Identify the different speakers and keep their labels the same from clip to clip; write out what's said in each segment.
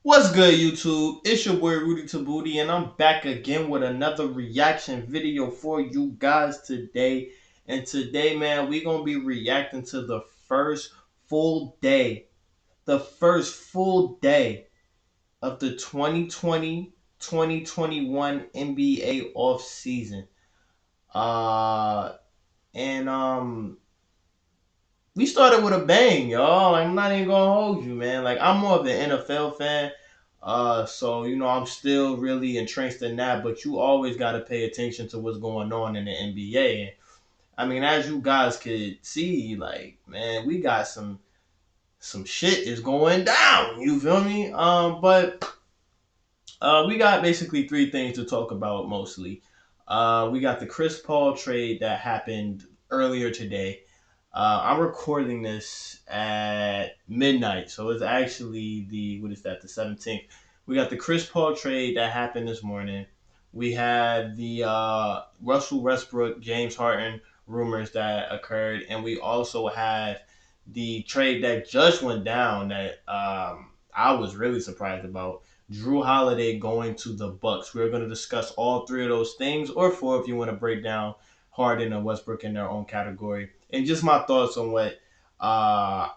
Speaker 1: What's good, YouTube? It's your boy Rudy to Booty, and I'm back again with another reaction video for you guys today. And today, man, we're gonna be reacting to the first full day, the first full day of the 2020-2021 NBA offseason. Uh, and we started with a bang, y'all. Like, I'm not even gonna hold you, man. Like, I'm more of an NFL fan. So I'm still really entrenched in that, but you always gotta pay attention to what's going on in the NBA. And I mean, as you guys could see, like, man, we got some shit is going down. You feel me? But we got basically three things to talk about mostly. We got the Chris Paul trade that happened earlier today. I'm recording this at midnight, so it's actually what is that, the 17th. We got the Chris Paul trade that happened this morning. We had the Russell Westbrook, James Harden rumors that occurred, and we also had the trade that just went down that I was really surprised about. Jrue Holiday going to the Bucks. We're going to discuss all three of those things, or four if you want to break down Harden and Westbrook in their own category, and just my thoughts on what uh,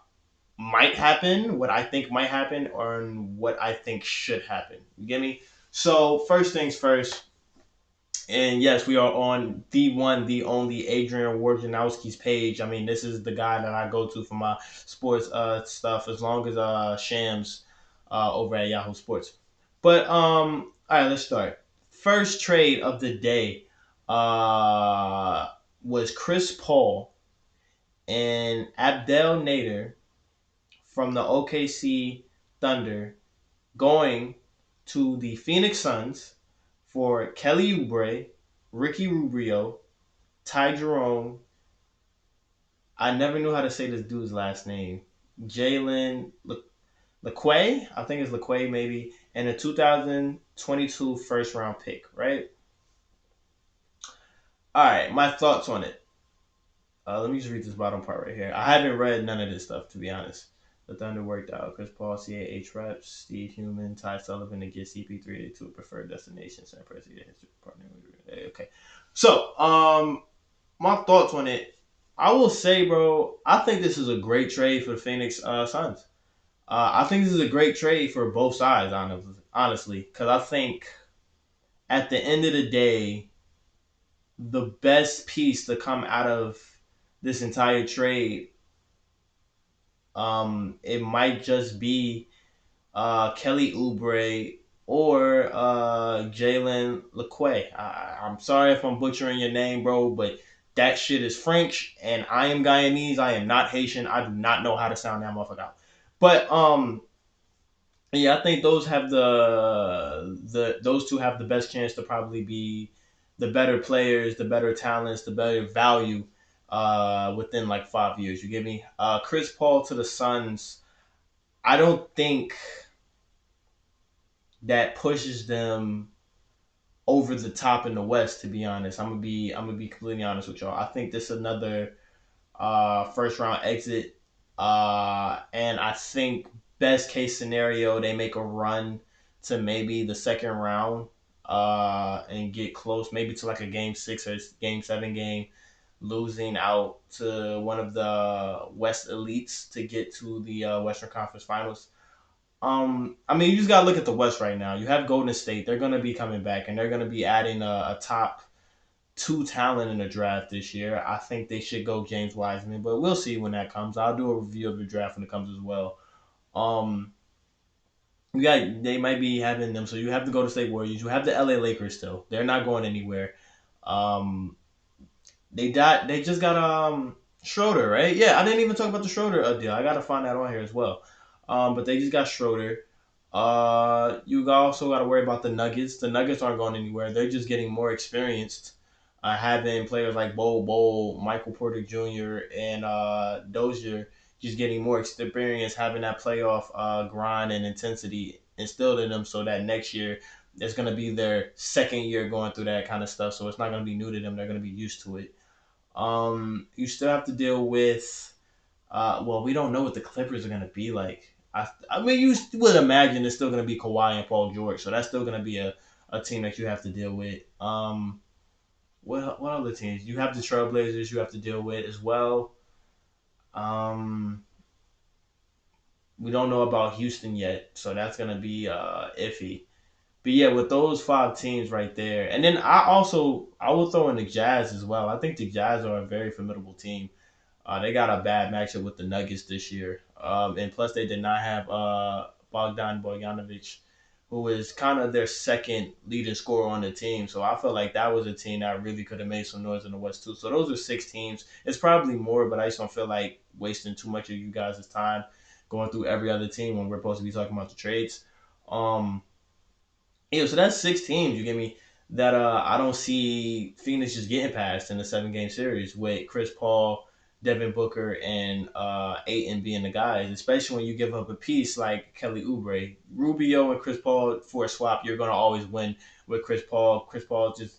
Speaker 1: might happen, what I think might happen, or what I think should happen. You get me? So first things first, and yes, we are on the one, the only Adrian Wojnarowski's page. I mean, this is the guy that I go to for my sports stuff, as long as Shams over at Yahoo Sports. But all right, let's start. First trade of the day was Chris Paul and Abdel Nader from the OKC Thunder going to the Phoenix Suns for Kelly Oubre, Ricky Rubio, Ty Jerome. I never knew how to say this dude's last name. Jalen LeQuay, I think it's LeQuay maybe, and a 2022 first round pick, right? All right, my thoughts on it. Let me just read this bottom part right here. I haven't read none of this stuff, to be honest. The Thunder worked out Chris Paul, CAH reps, Steve Human, Ty Sullivan to get CP3 to a preferred destination. San Francisco partner. Okay, so my thoughts on it. I will say, bro, I think this is a great trade for the Phoenix Suns. I think this is a great trade for both sides, honestly, because I think at the end of the day, the best piece to come out of this entire trade, it might just be Kelly Oubre or Jalen LeQuay. I'm sorry if I'm butchering your name, bro, but that shit is French, and I am Guyanese. I am not Haitian. I do not know how to sound that motherfucker out. But yeah, I think those two have the best chance to probably be the better players, the better talents, the better value within like 5 years. You get me? Chris Paul to the Suns. I don't think that pushes them over the top in the West. To be honest, I'm gonna be completely honest with y'all. I think this is another first round exit, and I think best case scenario they make a run to maybe the second round, and get close, maybe to like a game 6 or game 7 game, losing out to one of the West elites to get to the Western Conference Finals. I mean, you just gotta look at the West right now. You have Golden State; they're gonna be coming back, and they're gonna be adding a top two talent in the draft this year. I think they should go James Wiseman, but we'll see when that comes. I'll do a review of the draft when it comes as well. Um, you got they might be having them, so you have the Golden State Warriors. You have the LA Lakers still; they're not going anywhere. Um, they just got Schroder, right? Yeah, I didn't even talk about the Schroder deal. I gotta find that on here as well. But they just got Schroder. You also got to worry about the Nuggets. The Nuggets aren't going anywhere. They're just getting more experienced. Having players like Bol, Michael Porter Jr., and Dozier just getting more experience, having that playoff grind and intensity instilled in them, so that next year it's going to be their second year going through that kind of stuff. So it's not going to be new to them. They're going to be used to it. You still have to deal with. Well, we don't know what the Clippers are going to be like. I mean, you would imagine it's still going to be Kawhi and Paul George, so that's still going to be a team that you have to deal with. What other teams? You have the Trailblazers you have to deal with as well. Um, we don't know about Houston yet, so that's going to be iffy. But yeah, with those five teams right there, and then I will throw in the Jazz as well. I think the Jazz are a very formidable team. They got a bad matchup with the Nuggets this year, and plus they did not have Bogdan Bogdanovic, who is kind of their second leading scorer on the team. So I feel like that was a team that really could have made some noise in the West too. So those are six teams. It's probably more, but I just don't feel like wasting too much of you guys' time going through every other team when we're supposed to be talking about the trades. Um, yeah, so that's six teams. You get me that I don't see Phoenix just getting past in the 7 game series with Chris Paul, Devin Booker, and Aiton being the guys. Especially when you give up a piece like Kelly Oubre, Rubio, and Chris Paul for a swap, you're gonna always win with Chris Paul. Chris Paul just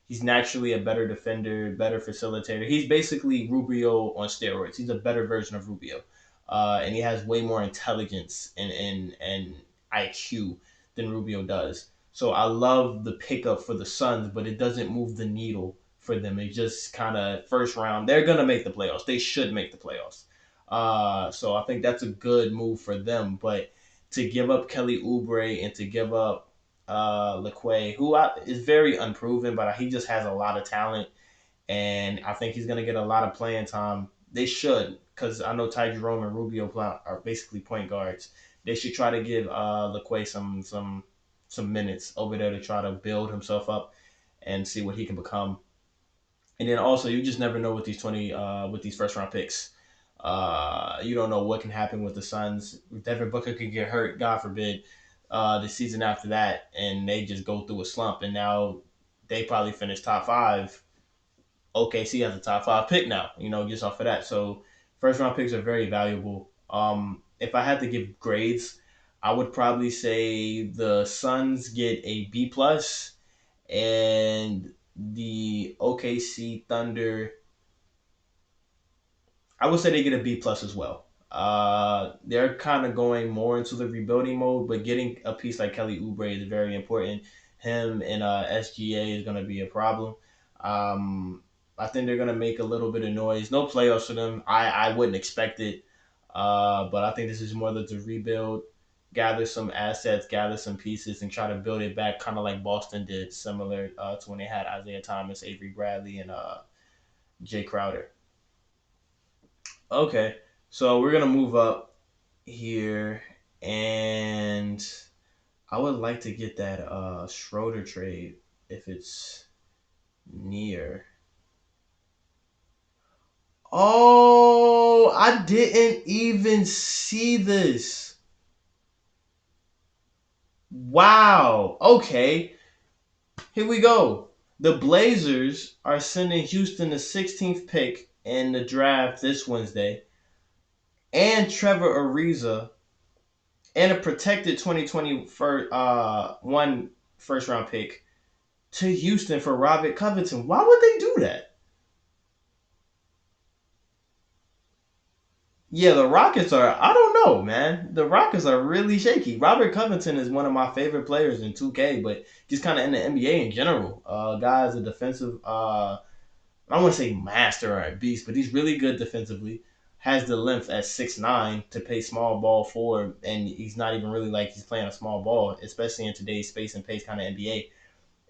Speaker 1: he's naturally a better defender, better facilitator. He's basically Rubio on steroids. He's a better version of Rubio, and he has way more intelligence and IQ than Rubio does. So I love the pickup for the Suns, but it doesn't move the needle for them. It just kind of first round. They're gonna make the playoffs. They should make the playoffs. So I think that's a good move for them. But to give up Kelly Oubre and to give up LeQuay, is very unproven, but he just has a lot of talent, and I think he's gonna get a lot of playing time. They should, because I know Ty Jerome and Rubio are basically point guards. They should try to give LeQuay some minutes over there to try to build himself up and see what he can become. And then also, you just never know with these first round picks. You don't know what can happen with the Suns. Devin Booker could get hurt, God forbid, the season after that, and they just go through a slump. And now they probably finish top five. OKC has a top five pick now, just off of that. So first round picks are very valuable. If I had to give grades, I would probably say the Suns get a B plus, and the OKC Thunder, I would say they get a B plus as well. They're kind of going more into the rebuilding mode, but getting a piece like Kelly Oubre is very important. Him and SGA is going to be a problem. Um, I think they're going to make a little bit of noise. No playoffs for them. I wouldn't expect it. But I think this is more to rebuild, gather some assets, gather some pieces, and try to build it back, kind of like Boston did, similar to when they had Isaiah Thomas, Avery Bradley, and Jay Crowder. Okay, so we're gonna move up here, and I would like to get that Schroder trade if it's near. Oh, I didn't even see this. Wow. Okay, here we go. The Blazers are sending Houston the 16th pick in the draft this Wednesday, and Trevor Ariza, and a protected 2021 first round pick to Houston for Robert Covington. Why would they do that? Yeah, the Rockets are, I don't know, man. The Rockets are really shaky. Robert Covington is one of my favorite players in 2K, but just kind of in the NBA in general. Guy's a defensive, I don't want to say master or a beast, but he's really good defensively. Has the length at 6'9" to play small ball forward, and he's not even really like he's playing a small ball, especially in today's space and pace kind of NBA.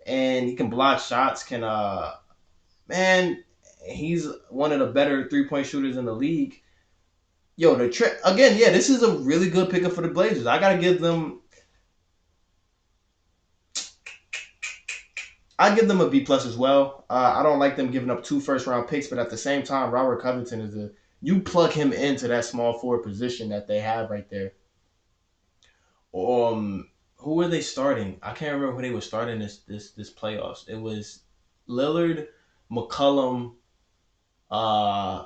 Speaker 1: And he can block shots. Man, he's one of the better 3-point shooters in the league. Yo, the trick again, yeah, this is a really good pickup for the Blazers. I give them a B plus as well. I don't like them giving up 2 first round picks, but at the same time, Robert Covington you plug him into that small forward position that they have right there. Who were they starting? I can't remember who they were starting this playoffs. It was Lillard, McCollum. Uh,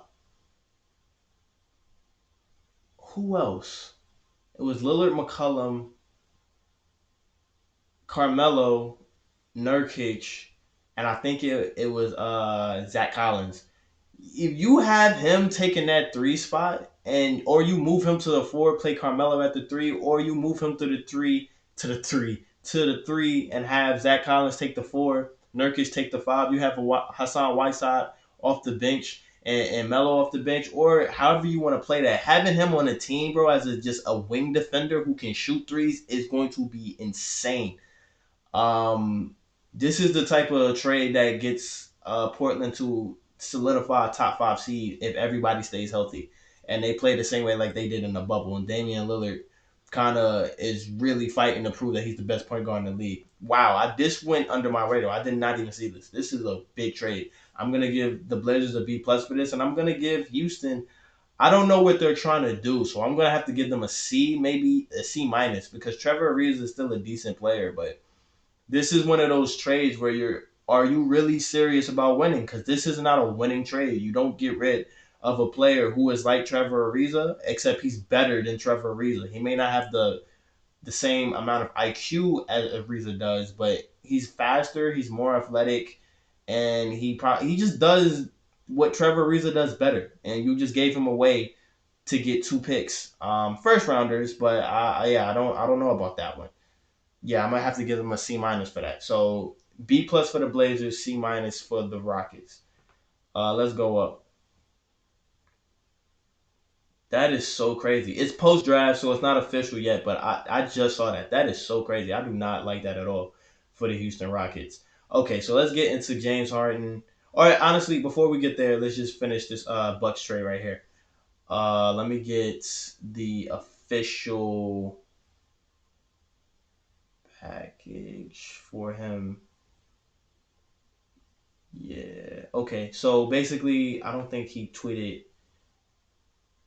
Speaker 1: who else? It was Lillard, McCollum, Carmelo, Nurkic, and I think it was Zach Collins. If you have him taking that 3 spot, and or you move him to the four, play Carmelo at the three, or you move him to the three, and have Zach Collins take the four, Nurkic take the five. You have Hassan Whiteside off the bench and Melo off the bench, or however you want to play that. Having him on the team, bro, as just a wing defender who can shoot threes is going to be insane. Um, this is the type of trade that gets Portland to solidify a top five seed if everybody stays healthy, and they play the same way like they did in the bubble. And Damian Lillard kind of is really fighting to prove that he's the best point guard in the league. Wow, this went under my radar. I did not even see this. This is a big trade. I'm gonna give the Blazers a B plus for this, and I'm gonna give Houston. I don't know what they're trying to do, so I'm gonna have to give them a C, maybe a C minus, because Trevor Ariza is still a decent player, but this is one of those trades where are you really serious about winning? Because this is not a winning trade. You don't get rid of a player who is like Trevor Ariza, except he's better than Trevor Ariza. He may not have the same amount of IQ as Ariza does, but he's faster, he's more athletic, and he just does what Trevor Ariza does better. And you just gave him away to get two picks, first rounders. But I don't know about that one. Yeah, I might have to give them a C minus for that. So B plus for the Blazers, C minus for the Rockets. Let's go up. That is so crazy. It's post draft, so it's not official yet, but I just saw that. That is so crazy. I do not like that at all for the Houston Rockets. Okay, so let's get into James Harden. All right, honestly, before we get there, let's just finish this Bucks trade right here. Let me get the official package for him. Yeah. Okay. So basically, I don't think he tweeted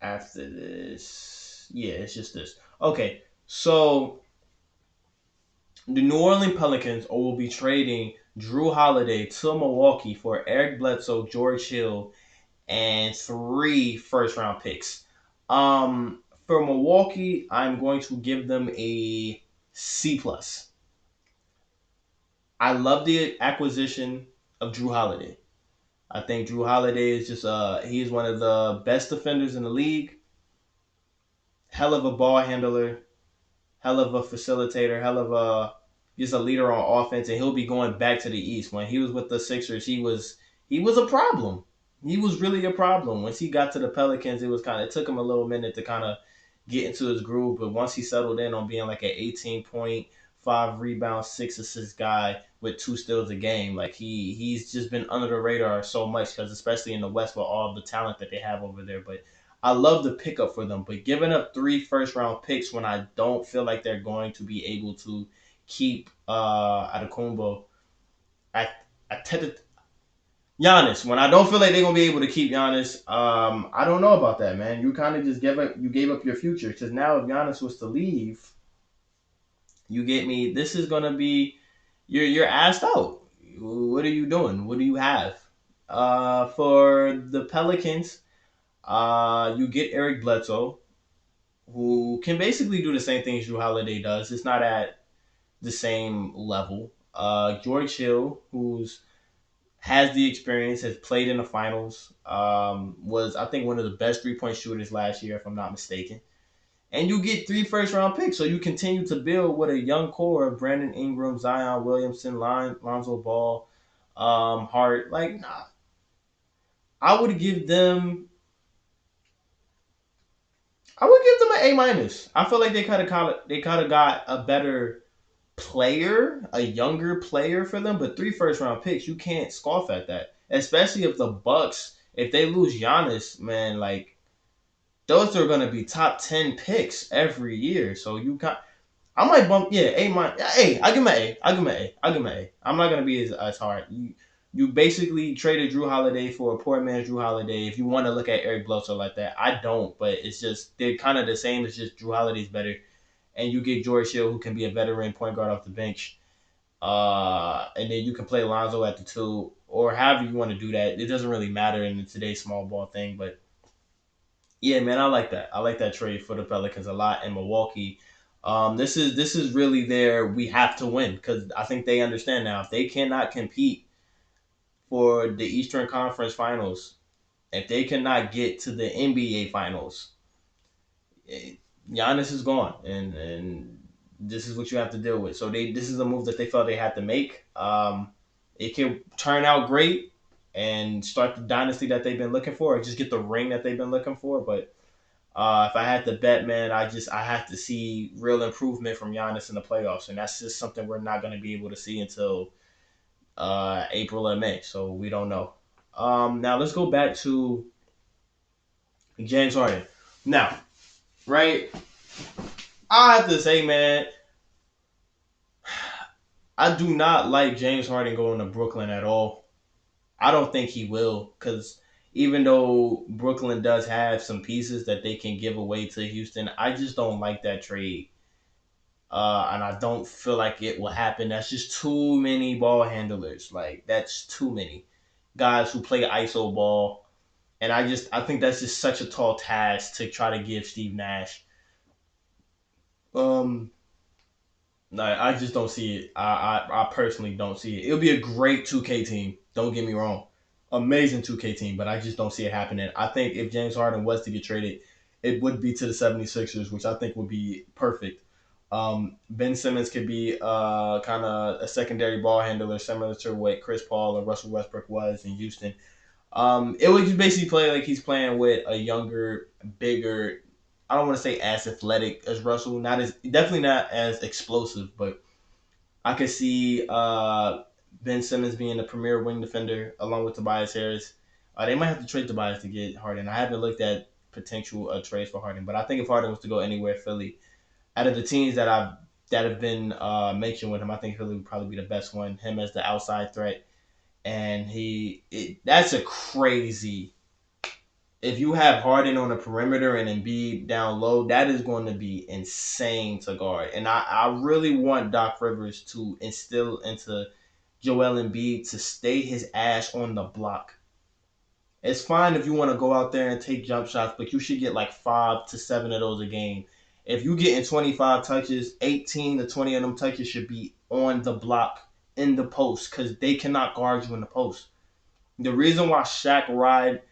Speaker 1: after this. Yeah, it's just this. Okay. So the New Orleans Pelicans will be trading Jrue Holiday to Milwaukee for Eric Bledsoe, George Hill, and three first round picks. For Milwaukee, I'm going to give them a C plus. I love the acquisition of Jrue Holiday. I think Jrue Holiday is just he is one of the best defenders in the league. Hell of a ball handler, hell of a facilitator, hell of a just a leader on offense, and he'll be going back to the East. When he was with the Sixers, he was a problem. He was really a problem. Once he got to the Pelicans, it took him a little minute to kind of get into his groove, but once he settled in on being like an 18 point, 5 rebound, 6 assist guy with 2 steals a game, like he's just been under the radar so much because especially in the West with all the talent that they have over there. But I love the pickup for them, but giving up 3 first round picks when I don't feel like they're going to be able to keep Adetokounmpo at Giannis, when I don't feel like they're gonna be able to keep Giannis, I don't know about that, man. You kind of just gave up your future because now if Giannis was to leave, you get me. This is gonna be you're asked out. What are you doing? What do you have? For the Pelicans, you get Eric Bledsoe, who can basically do the same things Drew Holiday does. It's not at the same level. George Hill, who's has the experience, has played in the finals, was I think one of the best 3 point shooters last year, if I'm not mistaken. And you get 3 first round picks, so you continue to build with a young core of Brandon Ingram, Zion Williamson, Lonzo Ball, Hart. Like, nah, I would give them. I would give them an A minus. I feel like they kind of got a better player, a younger player for them, but 3 first round picks, you can't scoff at that. Especially if the Bucks, if they lose Giannis, man, like those are gonna be top 10 picks every year. So I might bump, yeah, A minus. Hey, I give him an A. I give him an A. I give him an A. I'm not gonna be as hard. You basically traded Drew Holiday for a poor man's Drew Holiday. If you want to look at Eric Bledsoe like that, I don't. But it's just they're kind of the same. It's just Drew Holiday's better, and you get George Hill, who can be a veteran point guard off the bench. And then you can play Lonzo at the two, or however you want to do that. It doesn't really matter in today's small ball thing. But yeah, man, I like that. I like that trade for the Pelicans a lot. And Milwaukee, this is really their we have to win because I think they understand now if they cannot compete for the Eastern Conference Finals, if they cannot get to the NBA Finals, Giannis is gone, and this is what you have to deal with. So this is a move that they felt they had to make. It can turn out great and start the dynasty that they've been looking for, or just get the ring that they've been looking for. But if I had to bet, man, I have to see real improvement from Giannis in the playoffs, and that's just something we're not going to be able to see until April or May. So we don't know. Now let's go back to James Harden. Now, right, I have to say, man, I do not like James Harden going to Brooklyn at all. I don't think he will, because even though Brooklyn does have some pieces that they can give away to Houston, I just don't like that trade. And I don't feel like it will happen. That's just too many ball handlers. Like, that's too many guys who play ISO ball. And I think that's just such a tall task to try to give Steve Nash. Um, No, I just don't see it. I personally don't see it. It'll be a great 2K team. Don't get me wrong. Amazing 2K team, but I just don't see it happening. I think if James Harden was to get traded, it would be to the 76ers, which I think would be perfect. Ben Simmons could be kind of a secondary ball handler, similar to what Chris Paul or Russell Westbrook was in Houston. It would just basically play like he's playing with a younger, bigger. I don't want to say as athletic as Russell, not as definitely not as explosive, but I could see Ben Simmons being the premier wing defender along with Tobias Harris. They might have to trade Tobias to get Harden. I haven't looked at potential trades for Harden, but I think if Harden was to go anywhere, Philly, out of the teams that have been mentioned with him, I think Philly would probably be the best one. Him as the outside threat, and that's a crazy. If you have Harden on the perimeter and Embiid down low, that is going to be insane to guard. And I really want Doc Rivers to instill into Joel Embiid to stay his ass on the block. It's fine if you want to go out there and take jump shots, but you should get like 5 to 7 of those a game. If you get in 25 touches, 18 to 20 of them touches should be on the block in the post because they cannot guard you in the post. The reason why Shaq ride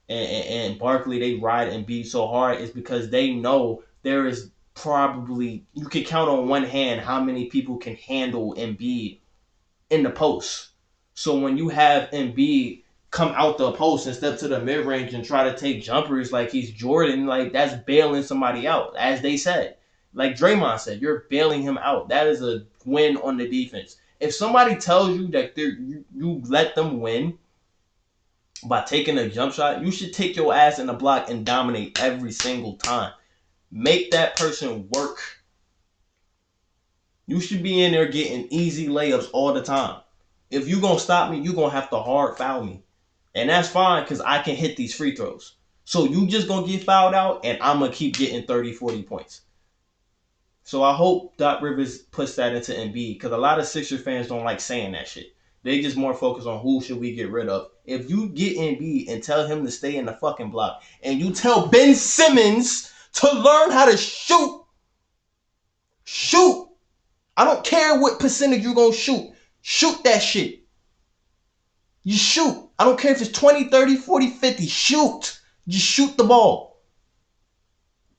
Speaker 1: and Barkley, they ride and beat so hard is because they know there is probably, you can count on one hand how many people can handle Embiid in the post. So when you have Embiid come out the post and step to the mid range and try to take jumpers like he's Jordan, like that's bailing somebody out, as they said. Like Draymond said, you're bailing him out. That is a win on the defense. If somebody tells you that you let them win by taking a jump shot, you should take your ass in the block and dominate every single time. Make that person work. You should be in there getting easy layups all the time. If you're going to stop me, you're going to have to hard foul me. And that's fine because I can hit these free throws. So you just going to get fouled out and I'm going to keep getting 30, 40 points. So I hope Doc Rivers puts that into Embiid because a lot of Sixers fans don't like saying that shit. They just more focus on who should we get rid of. If you get Embiid and tell him to stay in the fucking block and you tell Ben Simmons to learn how to shoot. I don't care what percentage you're going to shoot. Shoot that shit. You shoot. I don't care if it's 20, 30, 40, 50. Shoot. Just shoot the ball.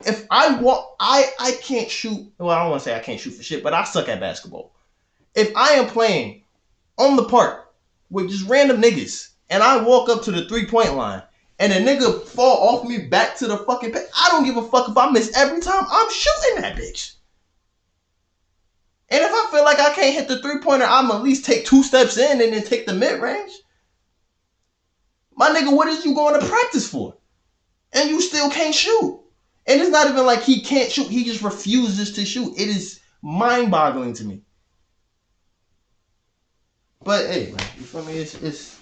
Speaker 1: If I can't shoot. Well, I don't want to say I can't shoot for shit, but I suck at basketball. If I am playing on the park with just random niggas and I walk up to the 3-point line and a nigga fall off me back to the fucking pit, I don't give a fuck if I miss every time. I'm shooting that bitch. And if I feel like I can't hit the 3-pointer, I'm at least take 2 steps in and then take the mid-range. My nigga, what is you going to practice for? And you still can't shoot. And it's not even like he can't shoot. He just refuses to shoot. It is mind-boggling to me. But hey, man, you feel me? It's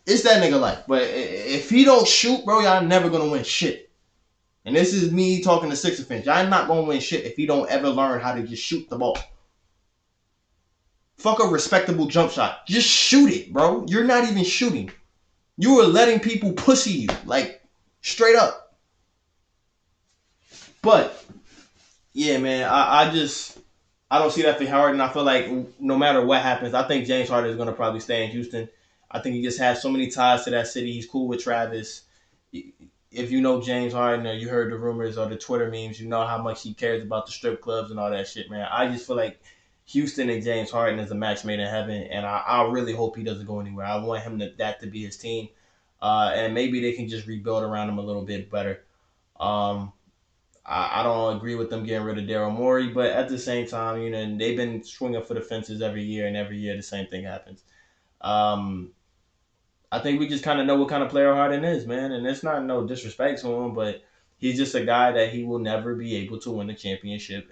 Speaker 1: that nigga life. But if he don't shoot, bro, y'all never gonna win shit. And this is me talking to Sixers fans. Y'all not gonna win shit if he don't ever learn how to just shoot the ball. Fuck a respectable jump shot. Just shoot it, bro. You're not even shooting. You are letting people pussy you, like straight up. But yeah, man, I don't see that for Harden. I feel like no matter what happens, I think James Harden is going to probably stay in Houston. I think he just has so many ties to that city. He's cool with Travis. if you know James Harden or you heard the rumors or the Twitter memes, you know how much he cares about the strip clubs and all that shit, man. I just feel like Houston and James Harden is a match made in heaven, and I really hope he doesn't go anywhere. I want him that to be his team, and maybe they can just rebuild around him a little bit better. Um, I don't agree with them getting rid of Daryl Morey, but at the same time, you know, they've been swinging for the fences every year, and every year the same thing happens. Um, I think we just kind of know what kind of player Harden is, man. And it's not no disrespect to him, but he's just a guy that he will never be able to win a championship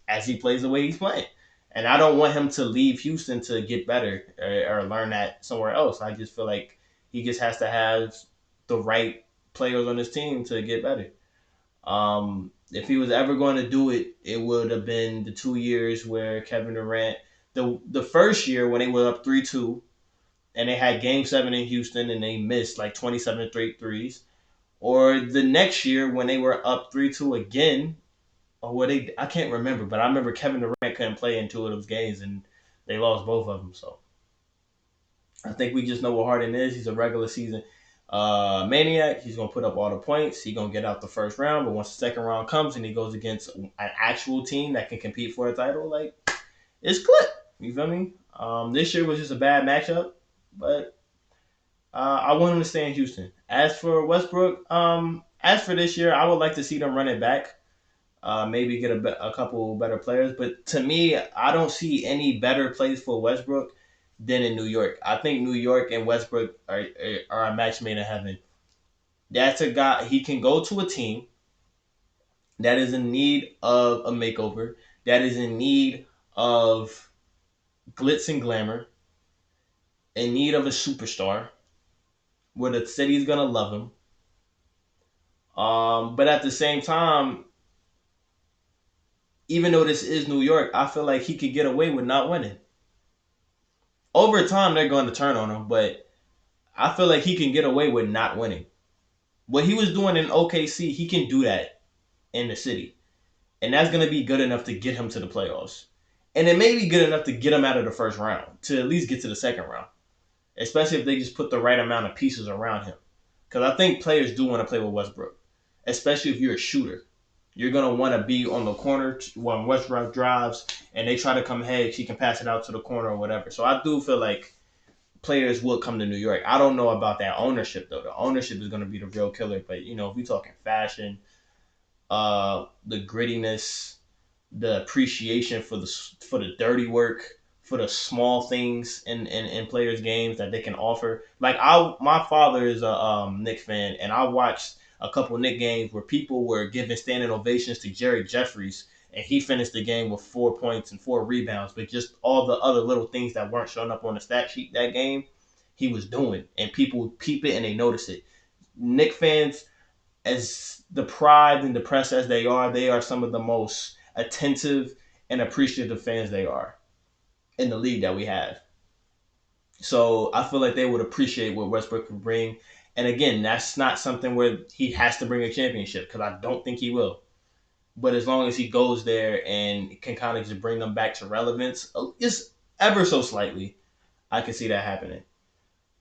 Speaker 1: as he plays the way he's playing. And I don't want him to leave Houston to get better or learn that somewhere else. I just feel like he just has to have the right players on his team to get better. If he was ever going to do it, it would have been the 2 years where Kevin Durant, the first year when they were up 3-2, and they had Game 7 in Houston and they missed like 27 straight threes. Or the next year when they were up 3-2 again, or what I can't remember, but I remember Kevin Durant couldn't play in two of those games and they lost both of them. So I think we just know what Harden is. He's a regular season maniac. He's gonna put up all the points. He's gonna get out the first round, but once the second round comes and he goes against an actual team that can compete for a title, like it's clip. You feel me? This year was just a bad matchup, but I want him to stay in Houston. As for Westbrook, as for this year, I would like to see them run it back. Maybe get a couple better players. But to me, I don't see any better place for Westbrook than in New York. I think New York and Westbrook are a match made in heaven. That's a guy, he can go to a team that is in need of a makeover, that is in need of glitz and glamour, in need of a superstar, where the city's gonna love him. But at the same time, even though this is New York, I feel like he could get away with not winning. Over time, they're going to turn on him, but I feel like he can get away with not winning. What he was doing in OKC, he can do that in the city. And that's going to be good enough to get him to the playoffs. And it may be good enough to get him out of the first round, to at least get to the second round. Especially if they just put the right amount of pieces around him. Because I think players do want to play with Westbrook, especially if you're a shooter. You're going to want to be on the corner when Westbrook drives and they try to come ahead. She can pass it out to the corner or whatever. So I do feel like players will come to New York. I don't know about that ownership, though. The ownership is going to be the real killer. But, you know, if we're talking fashion, the grittiness, the appreciation for the dirty work, for the small things in players' games that they can offer. Like my father is a Knicks fan, and I watched a couple Knicks games where people were giving standing ovations to Jerry Jeffries, and he finished the game with 4 points and 4 rebounds. But just all the other little things that weren't showing up on the stat sheet that game, he was doing, and people peep it and they notice it. Knicks fans, as the pride and the press as they are some of the most attentive and appreciative fans they are in the league that we have. So I feel like they would appreciate what Westbrook would bring. And again, that's not something where he has to bring a championship because I don't think he will. But as long as he goes there and can kind of just bring them back to relevance, just ever so slightly, I can see that happening.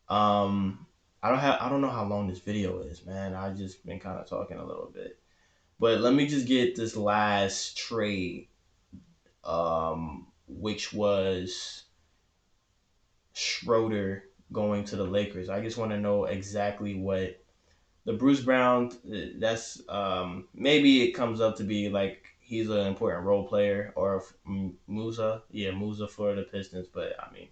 Speaker 1: I don't know how long this video is, man. I just been kind of talking a little bit. But let me just get this last trade, which was Schroder going to the Lakers. I just want to know exactly what the Bruce Brown. That's maybe it comes up to be like he's an important role player or Musa for the Pistons. But I mean,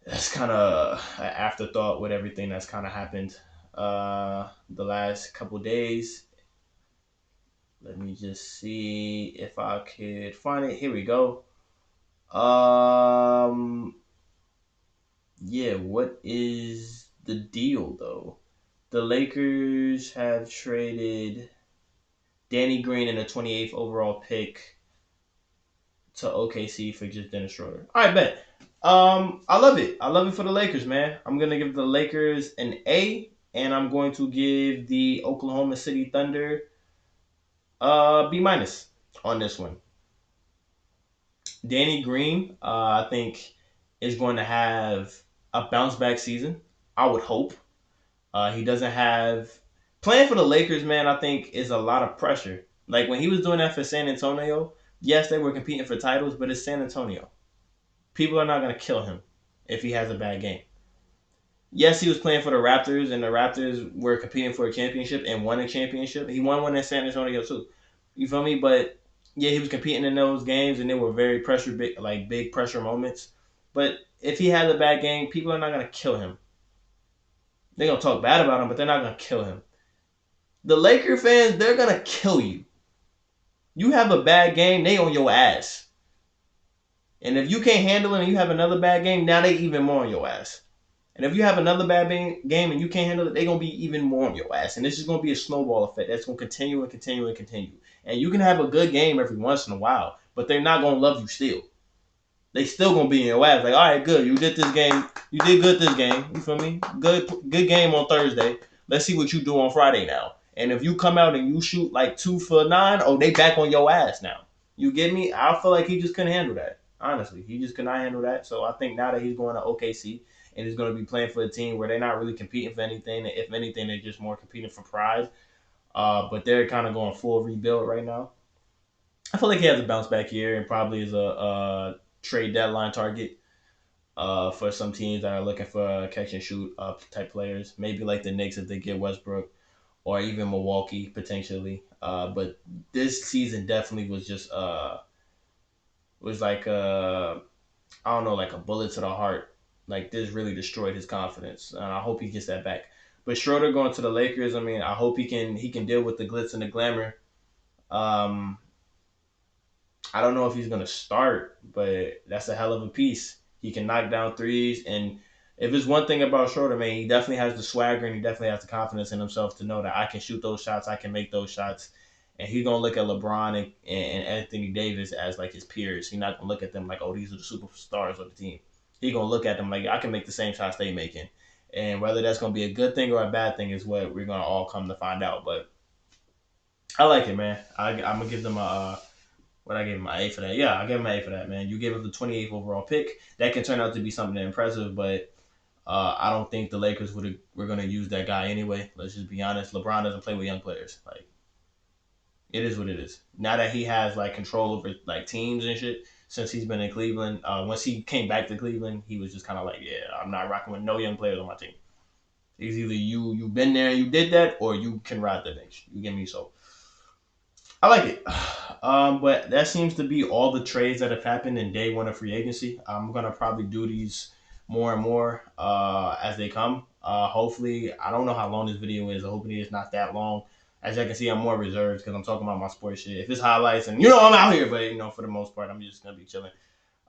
Speaker 1: that's kind of an afterthought with everything that's kind of happened the last couple days. Let me just see if I could find it. Here we go. Yeah, what is the deal though? The Lakers have traded Danny Green and a 28th overall pick to OKC for just Dennis Schroder. All right, bet. I love it. I love it for the Lakers, man. I'm gonna give the Lakers an A, and I'm going to give the Oklahoma City Thunder B minus on this one. Danny Green, I think, is going to have a bounce back season. I would hope. He doesn't have playing for the Lakers, man. I think is a lot of pressure. Like when he was doing that for San Antonio, yes, they were competing for titles, but it's San Antonio. People are not gonna kill him if he has a bad game. Yes, he was playing for the Raptors, and the Raptors were competing for a championship and won a championship. He won one in San Antonio too. You feel me? But yeah, he was competing in those games, and they were very pressure, big pressure moments. But if he has a bad game, people are not gonna kill him. They're gonna talk bad about him, but they're not gonna kill him. The Laker fans, they're gonna kill you. You have a bad game, they on your ass. And if you can't handle it and you have another bad game, now they even more on your ass. And if you have another bad game and you can't handle it, they're gonna be even more on your ass. And this is gonna be a snowball effect that's gonna continue and continue and continue. And you can have a good game every once in a while, but they're not gonna love you still. They still gonna be in your ass. Like, all right, good. You did this game. You did good this game. You feel me? Good game on Thursday. Let's see what you do on Friday now. And if you come out and you shoot like 2 for 9, oh, they back on your ass now. You get me? I feel like he just couldn't handle that. Honestly, he just could not handle that. So I think now that he's going to OKC and he's going to be playing for a team where they're not really competing for anything. If anything, they're just more competing for pride. But they're kind of going full rebuild right now. I feel like he has a bounce back here and probably is a trade deadline target for some teams that are looking for catch and shoot type players. Maybe like the Knicks if they get Westbrook, or even Milwaukee potentially. But this season definitely was just was like I don't know, like a bullet to the heart. Like this really destroyed his confidence, and I hope he gets that back. But Schroder going to the Lakers, I mean, I hope he can deal with the glitz and the glamour. Um, I don't know if he's gonna start, but that's a hell of a piece. He can knock down threes, and if it's one thing about Schroder, man, he definitely has the swagger and he definitely has the confidence in himself to know that I can shoot those shots, I can make those shots, and he's gonna look at LeBron and Anthony Davis as like his peers. He's not gonna look at them like, oh, these are the superstars of the team. He's gonna look at them like I can make the same shots they making, and whether that's gonna be a good thing or a bad thing is what we're gonna all come to find out. But I like it, man. I'm gonna give them a. What I gave him an A for that. Yeah, I gave him an A for that, man. You gave him the 28th overall pick. That can turn out to be something impressive, but I don't think the Lakers were going to use that guy anyway. Let's just be honest. LeBron doesn't play with young players. Like, it is what it is. Now that he has like control over like teams and shit, since he's been in Cleveland, once he came back to Cleveland, he was just kind of like, yeah, I'm not rocking with no young players on my team. It's either you've been there and you did that, or you can ride the bench. You get me? So I like it. But that seems to be all the trades that have happened in day one of free agency. I'm gonna probably do these more and more as they come. Hopefully, I don't know how long this video is. Hopefully, it's not that long. As you can see, I'm more reserved because I'm talking about my sports shit. If it's highlights and I'm out here, but for the most part, I'm just gonna be chilling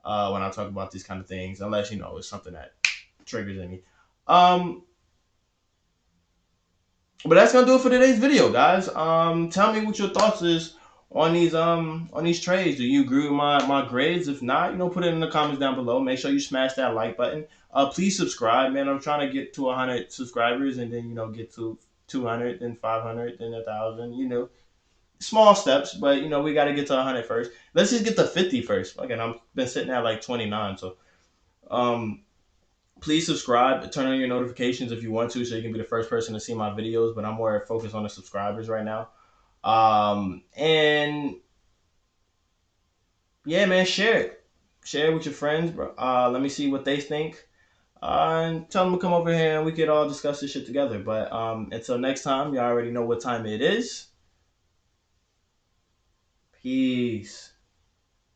Speaker 1: when I talk about these kind of things, unless it's something that triggers in me. But that's gonna do it for today's video, guys. Tell me what your thoughts is on these trades. Do you agree with my grades? If not, put it in the comments down below. Make sure you smash that like button. Please subscribe, man. I'm trying to get to 100 subscribers and then get to 200, then 500, then 1,000. Small steps, but we got to get to 100 first. Let's just get to 50 first. Again, I've been sitting at like 29, so please subscribe. Turn on your notifications if you want to, so you can be the first person to see my videos. But I'm more focused on the subscribers right now. And yeah, man, share it. Share it with your friends, bro. Let me see what they think. And tell them to come over here and we could all discuss this shit together. But until next time, you already know what time it is. Peace.